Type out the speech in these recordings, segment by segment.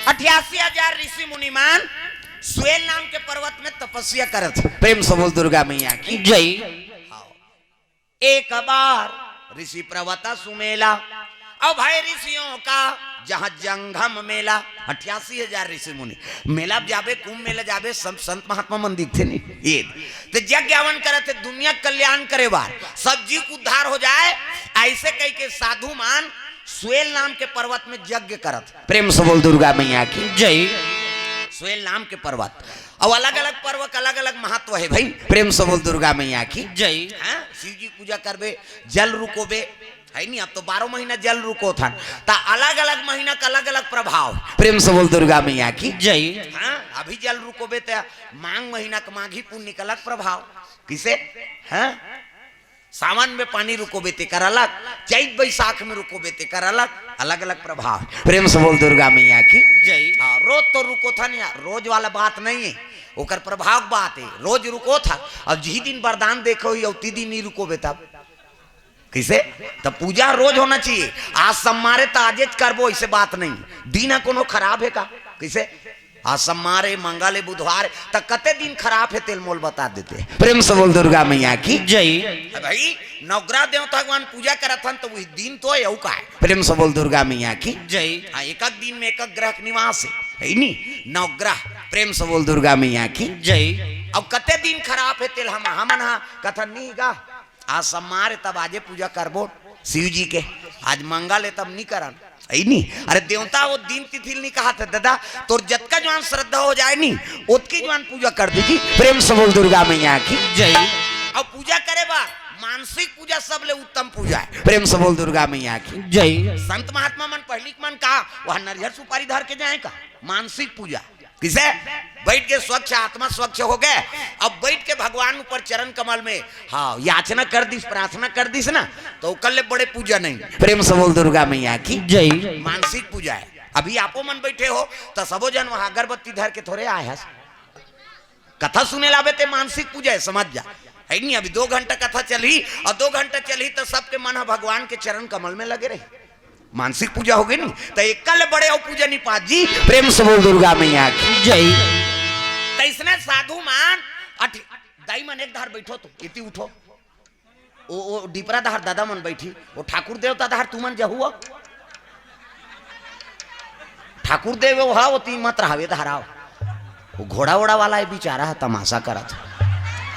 88,000 ऋषि मुनिमान swell नाम के पर्वत में तपस्या करत। प्रेम से बोल दुर्गा मैया की जय। एक बार ऋषि प्रवता सुमेला और भाई ऋषियों का जहां जंगम मेला 88,000 ऋषि मुनि मेला जाबे, कुंभ मेला जाबे, सब संत महात्मा मन दिखते नहीं ये तो यज्ञ हवन करे थे, दुनिया कल्याण करे बार सब जीव उद्धार हो जाए, ऐसे कह के साधु मान स्वेल नाम के पर्वत में यज्ञ करत। प्रेम से बोल दुर्गा मैया की जय। स्वेल नाम के पर्वत और अलग अलग पर्व का अलग अलग महत्व है भाई। प्रेम से बोल दुर्गा मैया की जय। शिव जी पूजा करबे, जल रुकोबे है नहीं, अब तो 12 महीना जल रुको था, ता अलग अलग महीना का अलग अलग प्रभाव। प्रेम से बोल दुर्गा मैया की जय। अभी जल रुकोबे तो माघ महीना का माघी पुण्य का अलग प्रभाव, किसे हाँ सावन में पानी रुकोबे ते कर अलग, चैत बैसाख में रुकोबे ते कर अलग, अलग अलग प्रभाव। प्रेम से बोल दुर्गा मैया की जय। रोज तो रुको था नहीं, रोज वाला बात नहीं है, ओकर प्रभाव बात है, रोज रुको था और जी दिन वरदान देखो ही उती दिन नहीं रुकोबे तब किसे, तब पूजा रोज होना चाहिए। आज सम्मारे तो आजेज करबो, ऐसे बात नहीं, दिन कोनो खराब है का किसे, आज सम्मारे मंगल बुधवार तक कते दिन खराब है तेल मोल बता देते। प्रेम से बोल दुर्गा मैया की जय। भाई नवग्रह देवता भगवान पूजा करत हन तो वही दिन तो है का है। प्रेम से बोल दुर्गा मैया की जय। एक एक दिन में एक एक ग्रह निवास है नहीं नवग्रह। प्रेम से बोल दुर्गा मैया की जय। अब कते दिन खराब है तेल हम कथन नहीं गा, आज सम्मारे तब आजे पूजा करबो शिव जी के, आज मंगल है तब नहीं करन नहीं। अरे देवता वो दिन तिथि नहीं कहा था दादा, तो जत का जवान श्रद्धा हो जाए नहीं उतकी जवान पूजा कर दीजिए। प्रेम से बोल दुर्गा मैया की जय। और पूजा करे बा मानसिक पूजा सबले उत्तम पूजा है। प्रेम से बोल दुर्गा मैया की जय। संत महात्मा मन पहली मन कहा वह नरियर सुपारी धर के जाए का मानसिक पूजा किसे, बैठ के स्वच्छ आत्मा स्वच्छ हो गए, अब बैठ के भगवान ऊपर चरण कमल में हाँ याचना कर दिस, प्रार्थना कर दिस ना, तो कल बड़े पूजा नहीं। प्रेम से बोल दुर्गा मैया की जय। मानसिक पूजा है। अभी आपो मन बैठे हो तो सबो जन वहां अगरबत्ती धर के थोड़े आए हैं, कथा सुने लावे ते मानसिक पूजा है, समझ जा है नहीं। अभी 2 घंटा कथा चली और 2 घंटा चली तो सबके मन भगवान के चरण कमल में लगे रहे, मानसिक पूजा हो गई नहीं तो एक कल बड़े हो पूजा नहीं पात जी। प्रेम से बोल दुर्गा मैया की जय। तो इसने साधु मान दाई मन एक धार बैठो तो इति उठो, ओ डिपरा धार दादा मन बैठी, वो ठाकुर देवता धार तू मन जहुआ ठाकुर देव हा वो ती मत रहावे धाराव, वो घोड़ा वोड़ा वाला है बेचारा है तमाशा करत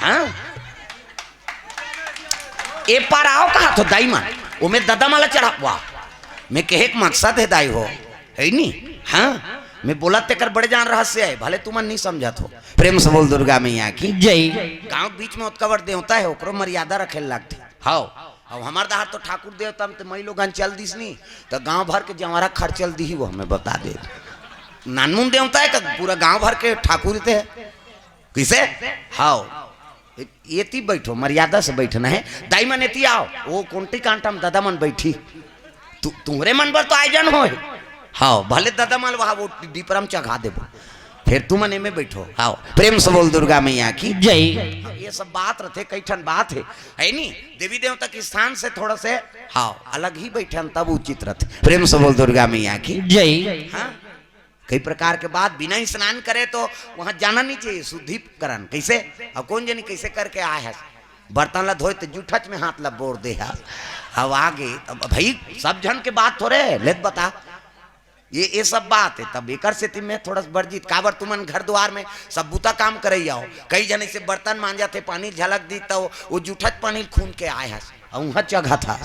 हाँ ए पार आओ कहा तो दाई मन वो में दादा माला चढ़ा, वाह मैं कहे एक मकसद है दाई हो है नहीं। हाँ मैं बोला तेकर बड़े जान रहस्य है, भले तुम नहीं समझत हो। प्रेम से बोल दुर्गा मैया की जय। गांव बीच में उत्कवर देवता है, ओकरो मर्यादा रखे लगती हाओ। अब हमार दहार तो ठाकुर देवता में तो मई लोग चल दिस नहीं तो गांव भर के जवारा खर्चल दी वो हमें बता दे, नानमुन देवता है पूरा गांव भर के ठाकुर थे किसे हाओ ये ती बैठो, मर्यादा से बैठना है। दाई मन एती आओ, वो कोंटी कांटा में दादा मन बैठी, तुम्हारे मन पर तो आयोजन हो हाँ, भले दादा मन वहां वो दीपरम चढ़ा देबो, फिर तुम मन में बैठो हाँ। प्रेम से बोल दुर्गा मैया की जय। ये सब बात रहते कई ठन बात है नहीं, देवी देवता के स्थान से थोड़ा से हाँ अलग ही बैठन तब उचित रहते। प्रेम से बोल दुर्गा मैया की जय। हाँ कई प्रकार के बात बिना स्नान करे तो वहां जाना नहीं चाहिए, शुद्धिकरण कैसे अब कौन जानी कैसे करके आए है, बर्तन ला धोए तो जूठच में हाथ ला बोर दे है। अब आगे अब भाई सब जन के बात थोड़े लेत बता ये सब बात है, तब एक से में थोड़ा वर्जित काबर तुमन घर द्वार में सब बुता काम करे आओ, कई जने से बर्तन मांजा थे पानी झलक दी तो वो जूठच पानी खून के आए है वहां जगह था,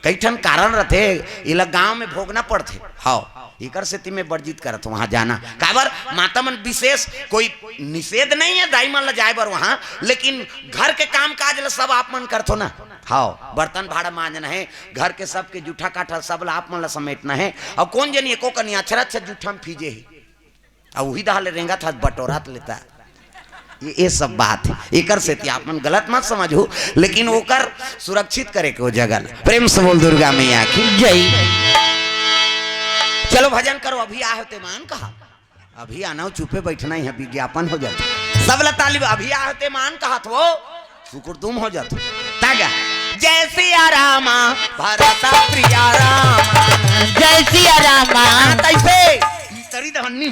कई ठन कारण रहते ये गांव में भोगना पड़ते हाँ, इकर से में वर्जित करत वहां जाना काबर माता मन विशेष कोई निषेध नहीं है दाई मन ला जाए बर वहां, लेकिन घर के काम काज ला सब आप मन करथो ना हाँ, बर्तन भाड़ा मांजना है, घर के सब के जूठा काठा सब ला आप मन ला समेटना है। और कौन जनी एको कनी अछरा अच्छा जूठा में फीजे ही और वही दाल रेंगा था बटोरात लेता, ये सब बात है एकर से आप मन गलत मत समझो, लेकिन ओकर सुरक्षित करे के वो जगह। प्रेम से बोल दुर्गा मैया की जय। चलो भजन करो, अभी आए होते मान कहा, अभी आना चुपे बैठना ही है, विज्ञापन हो जाता सब तालिब, अभी आए होते मान कहा तो शुक्र तुम हो जाते तागा जय सिया रामा भरता प्रिया रामा, जय सिया रामा कैसे करी दहन्नी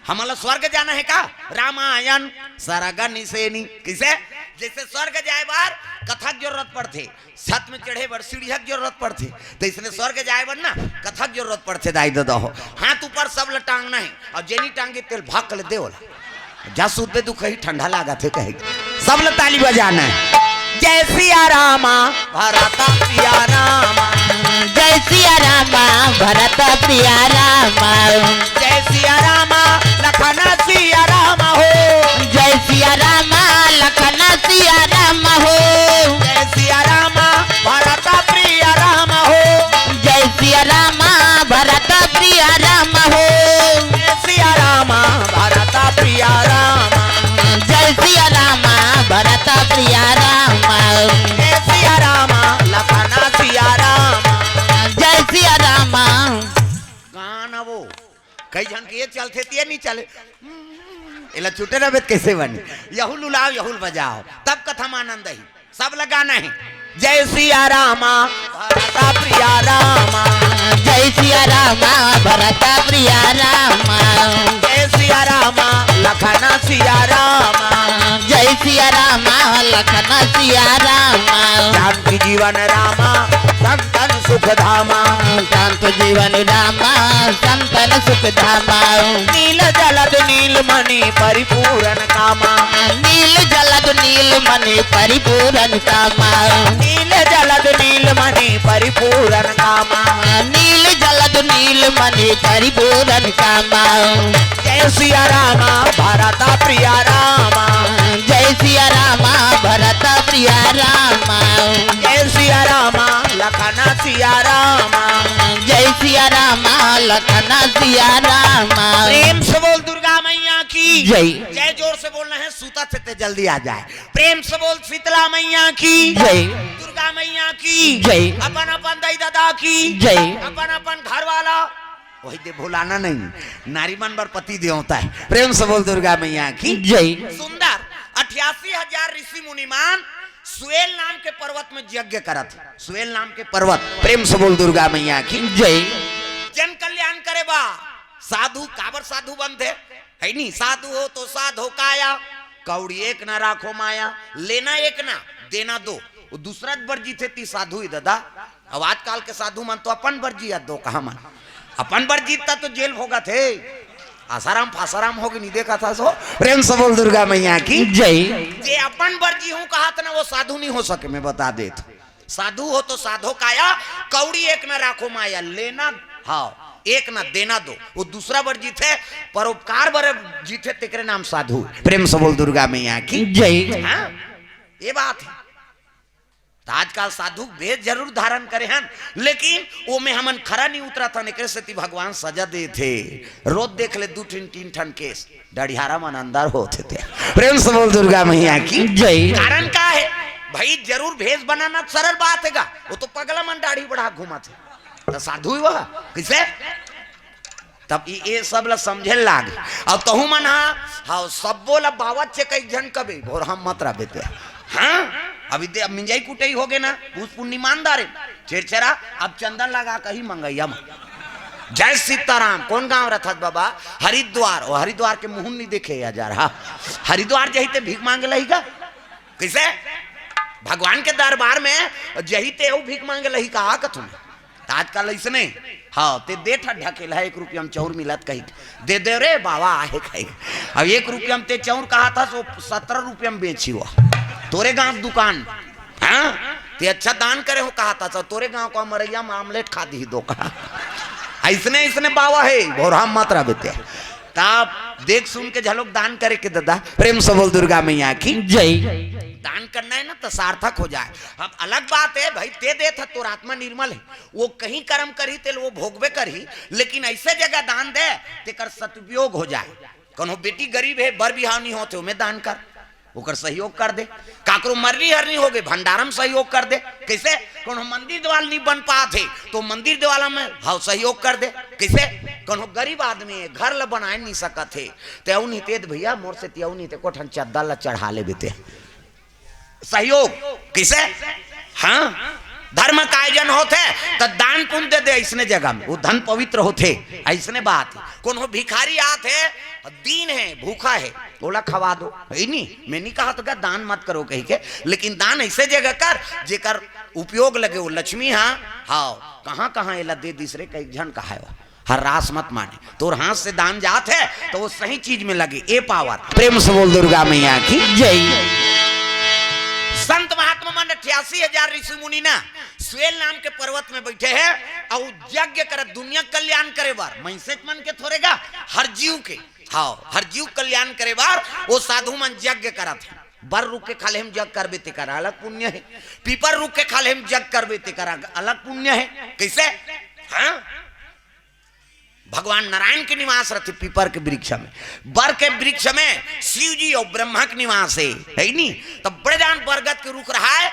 हमारा स्वर्ग जाना है का रामायण सरगा निसेनी किसे जैसे स्वर्ग जाए बार कथक जरूरत पड़ते छत में चढ़े बार सीढ़िया जरूरत पड़ते तो इसने स्वर्ग जाए बार ना कथक जरूरत पड़ते दाई दादा हो हाथ ऊपर सब टांगना है और जेनी टांगे तेल भाग कर दे जा सूद पे तू कहीं ठंडा लगा थे कहीं सब ताली बजाना है जय सिया रामा भरता प्रिया रामा जय सिया रामा भरत प्रिया रामा जय सिया रामा लखन सिया रामा हो जय सिया रामा लखन सिया रामा हो जय सिया रामा भरत प्रिया रामा हो जय सिया रामा भरत प्रिया रामा हो जय सिया रामा भरत प्रिया रामा जय सिया रामा भरत प्रिया रामा जय सिया रामा लखन सिया रामा जय सिया रामा गाना वो कई जन के ये चलते तिये नहीं चले इला छूटे ना बेत कैसे बने यहुल उलाओ यहुल बजाओ तब कथम आनंद ही सब लगाना है जय सिया रामा भरत प्रिया रामा जय सिया रामा भरत प्रिया रामा जय सिया रामा लखन सिया रामा जय सिया रामा लखन सिया रामा जानकी जीवन रामा संतन सुख धामा शांत जीवन रामा संतन सुख धामा नील जलद नील मणि परिपूर्ण कामा नील जलद नील मणि परिपूर्ण कामा नील जलद नील मणि परिपूर्ण कामा नील जलद नील मणि परिपूर्ण कामा जय सिया रामा भरत प्रिया रामा जय सिया रामा भरत प्रिया रामा जय सिया रामा लखन सिया रामा जय सिया रामा लखन सिया रामा प्रेम से बोल दुर्गा मैया की जय जय जोर से बोलना है सूता से जल्दी आ जाए प्रेम से बोल शीतला मैया की जय दुर्गा मैया की जय अपन अपन दाई दादा की जय अपन अपन घर वाला वही दे भुलाना नहीं नारी मन बर पति देवता है प्रेम से बोल दुर्गा मैया की जय सुंदर 88,000 ऋषि मुनिमान सुएल नाम के पर्वत में यज्ञ करत सुएल नाम के पर्वत प्रेम से बोल दुर्गा मैया की जय जन कल्याण करे बा साधु काबर साधु बनते है नहीं साधु हो तो साधो काया कौड़ी एक ना राखो माया लेना एक ना देना दो वो दूसरा बर्जी थे ती साधु ही दादा अब आजकल के साधु मन तो अपन बर्जी दो कहा मन अपन बर्जी तो जेल होगा थे आसाराम फासाराम होगी नहीं देखा था सो प्रेम से बोल दुर्गा मैया की जय जे अपन बर्जी हूँ कहा था ना वो साधु नहीं हो सके मैं बता दे साधु हो तो साधो काया कौड़ी एक ना राखो माया लेना हाँ एक ना देना दो वो दूसरा बर जीते परोपकार बर जीते तेरे नाम साधु प्रेम से बोल दुर्गा मैया की जय ये बात है तो आजकल साधु वेद जरूर धारण करे हैं लेकिन वो में हमन खरा नहीं उतरा था निकले से भगवान सजा दे थे रोज देख ले 2-3 ठन केस डढ़ियारा मन अंदर होते थे प्रेम से बोल दुर्गा मैया की जय कारण का है भाई जरूर भेष बनाना सरल बात है वो तो पगला मन दाढ़ी बढ़ा घुमा थे तो साधु ही वह किसे तब ये सब ला समझे लाग और तहु मन हाँ सब बोला बावत से कई जन कभी भोर हम मत रहे थे हाँ अभी अब मिंजाई कुटाई हो गए ना पूछ पुण्यमानदार छेरछेरा अब चंदन लगा कहीं मंगैया जय सीताराम कौन गांव रहा बाबा हरिद्वार और हरिद्वार के मुंह नहीं देखे जा रहा हरिद्वार जही ते भीख मांगे लही का कैसे भगवान के दरबार में जही ते भीख मांगे लही कहा कथुन आजकल ऐसे हाँ ते दे ठड्ढा केला 1 रुपया में चौर मिलत कही दे दे रे बाबा आहे कही अब 1 रुपया में ते चौर कहा था तो 17 रुपया में बेची हुआ तोरे गांव दुकान हाँ ते अच्छा दान करे हो कहा था तोरे गांव का मरैया में आमलेट खा दी दो कहा ऐसने ऐसने बाबा है भोरहाम मत रहे तब देख सुन के झलोक दान करे के दादा प्रेम से बोल दुर्गा मैया की जय दान करना है ना तो सार्थक हो जाए अब अलग बात है भाई ते दे था तो आत्मा निर्मल है वो कहीं कर्म करी तेल वो भोगवे करी लेकिन ऐसे जगह दान दे तेकर सदुपयोग हो जाए कौन बेटी गरीब है बर बिहाव नहीं होते उमें दान कर ओकर सहयोग कर दे काकरो मरनी हरनी हो गई भंडारम सहयोग कर दे कैसे कौन मंदिर द्वार नहीं बन पाते तो मंदिर द्वारा में हाँ सहयोग कर दे कैसे कौन गरीब आदमी है घर ला बनाए नहीं सकत है तो नहीं तेज भैया मोर से त्यऊ नहीं ते कोठन चद्दा ला चढ़ा ले बेते सहयोग कैसे हाँ धर्म का आयोजन होते तो दान पुण्य दे दे ऐसने जगह में वो धन पवित्र होते ऐसने बात है। कोनो भिखारी आते दीन है भूखा है बोला खवा दो है नहीं मैं नहीं कहा तो क्या दान मत करो कहीं के लेकिन दान ऐसे जगह कर जेकर उपयोग लगे वो लक्ष्मी हाँ हाँ कहाँ कहाँ एला दे दूसरे कई जन कहा है हर रास मत माने तोर हाथ से दान जात है तो वो सही चीज में लगे ए पावर प्रेम से बोल दुर्गा मैया की जय। संत महात्मा मन 88,000 ऋषि मुनि ना स्वेल नाम के पर्वत में बैठे हैं और यज्ञ कर दुनिया कल्याण करे बार मैसेज मन के थोड़ेगा हर जीव के हाँ हर जीव कल्याण करे बार वो साधु मन यज्ञ करा थे बर रुक के खाले हम जग करबे ते करा अलग पुण्य है पीपर रुक के खाले हम जग करबे ते करा अलग पुण्य है कैसे हाँ भगवान नारायण के निवास रहते पीपर के वृक्ष में बर के वृक्ष में शिव जी और ब्रह्मा के निवास है नहीं तब बड़े जान बरगद के रुक रहा है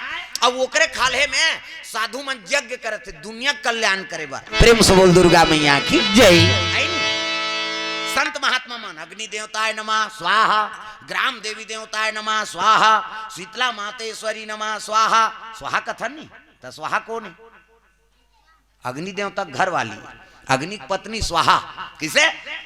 अब ओकरे खाले में साधु मन यज्ञ करते दुनिया कल्याण करे बार प्रेम से बोल दुर्गा मैया की जय। संत महात्मा मन अग्नि देवताय नमः स्वाहा ग्राम देवी देवताय नमः स्वाहा शीतला मातेश्वरी नमः स्वाहा स्वाहा कथन नहीं तो स्वाहा कौन है अग्नि देवता घर वाली अग्नि पत्नी स्वाहा किसे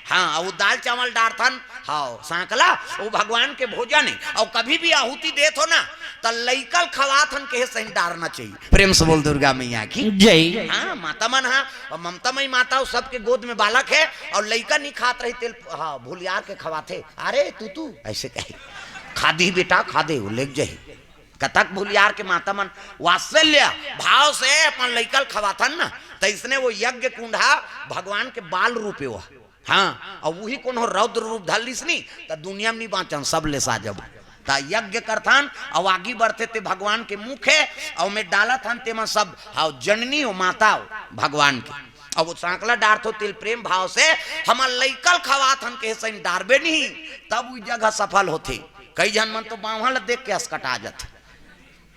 हाँ वो दाल चावल डारथन हाँ सांकला वो भगवान के भोजन है और कभी भी आहुति देत हो ना तो लइकल खवाथन के सही डारना चाहिए प्रेम से बोल दुर्गा मैया की जय। हाँ माता मन हाँ और ममता मई माता सबके गोद में बालक है और लइका नहीं खात रही तेल हाँ भूलियार के खवाते अरे तू ऐसे कहे खादी बेटा खा दे लेक जाही कतक भूलियार के माता मन वात्सल्य भाव से अपन लइकल खवाथन ना तो इसने वो यज्ञ कुंडा भगवान के बाल रूपे हुआ हाँ और वही कोनो रौद्र रूप धलिस नहीं तो दुनिया में नहीं बाँचन सब ले साजब ता यज्ञ करथन और आगे बढ़ते थे भगवान के मुख है और में डाला थन तेमा सब हाँ जननी हो माता हो भगवान के और वो सांकला डारथो तिल प्रेम भाव से हमार लइकल खवाथन के सही डारबे नहीं तब वो जगह सफल होते कई जन मन तो बावल देख के अस्कटा जाते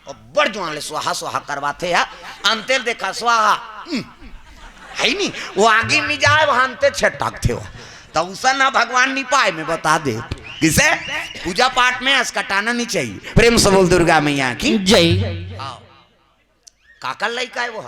और बड़ जुआन ले स्वाहा स्वाहा करवाते हैं अंतेल देखा स्वाहा है नहीं वो आगे नहीं जाए वहां अंते छटकते हो तो उसा ना भगवान नहीं पाए मैं बता दे किसे पूजा पाठ में अस्कटाना नहीं चाहिए प्रेम से बोल दुर्गा मैया की जय। काकल लइका है वो